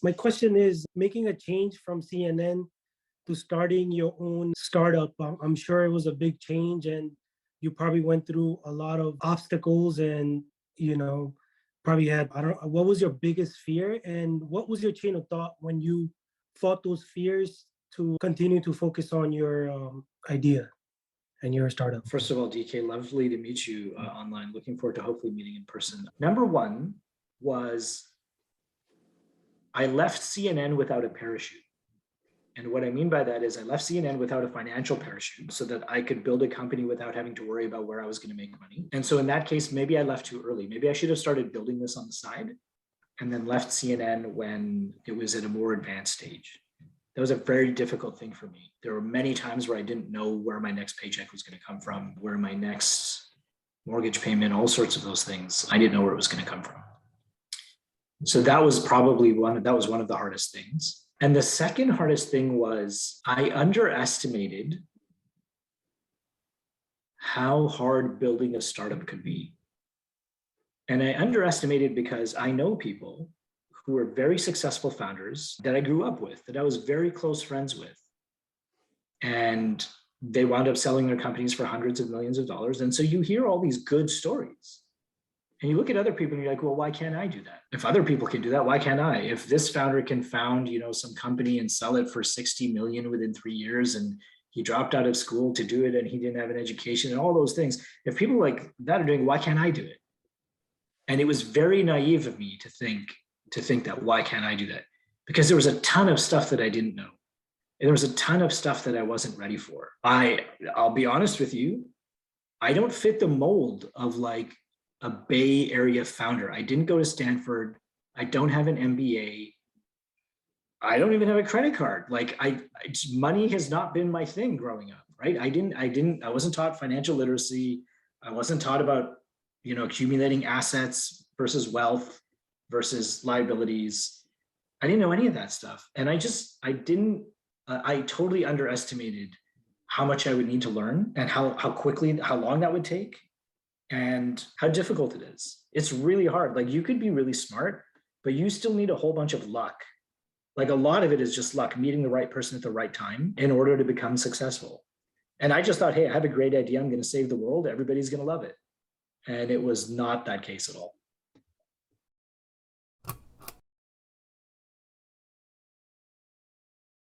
My question is, making a change from CNN to starting your own startup, I'm sure it was a big change, and you probably went through a lot of obstacles and, you know, probably had, I don't know, what was your biggest fear and what was your chain of thought when you fought those fears to continue to focus on your idea and your startup? First of all, DK, lovely to meet you online. Looking forward to hopefully meeting in person. Number one was I left CNN without a parachute. And what I mean by that is I left CNN without a financial parachute so that I could build a company without having to worry about where I was going to make money. And so in that case, maybe I left too early. Maybe I should have started building this on the side and then left CNN when it was at a more advanced stage. That was a very difficult thing for me. There were many times where I didn't know where my next paycheck was going to come from, where my next mortgage payment, all sorts of those things. I didn't know where it was going to come from. So that was probably one of the hardest things. And the second hardest thing was I underestimated how hard building a startup could be. And I underestimated because I know people who are very successful founders that I grew up with, that I was very close friends with. And they wound up selling their companies for hundreds of millions of dollars. And so you hear all these good stories. And you look at other people and you're like, well, why can't I do that? If other people can do that, why can't I? If this founder can found, some company and sell it for 60 million within 3 years, and he dropped out of school to do it and he didn't have an education and all those things, if people like that are doing it, why can't I do it? And it was very naive of me to think that, why can't I do that? Because there was a ton of stuff that I didn't know. And there was a ton of stuff that I wasn't ready for. I'll be honest with you, I don't fit the mold of like a Bay Area founder. I didn't go to Stanford. I don't have an MBA. I don't even have a credit card. Like money has not been my thing growing up, right? I wasn't taught financial literacy. I wasn't taught about, accumulating assets versus wealth versus liabilities. I didn't know any of that stuff. And I totally underestimated how much I would need to learn and how long that would take and how difficult it is. It's really hard. Like you could be really smart, but you still need a whole bunch of luck. Like a lot of it is just luck, meeting the right person at the right time in order to become successful. And I just thought, hey, I have a great idea. I'm going to save the world. Everybody's going to love it. And it was not that case at all.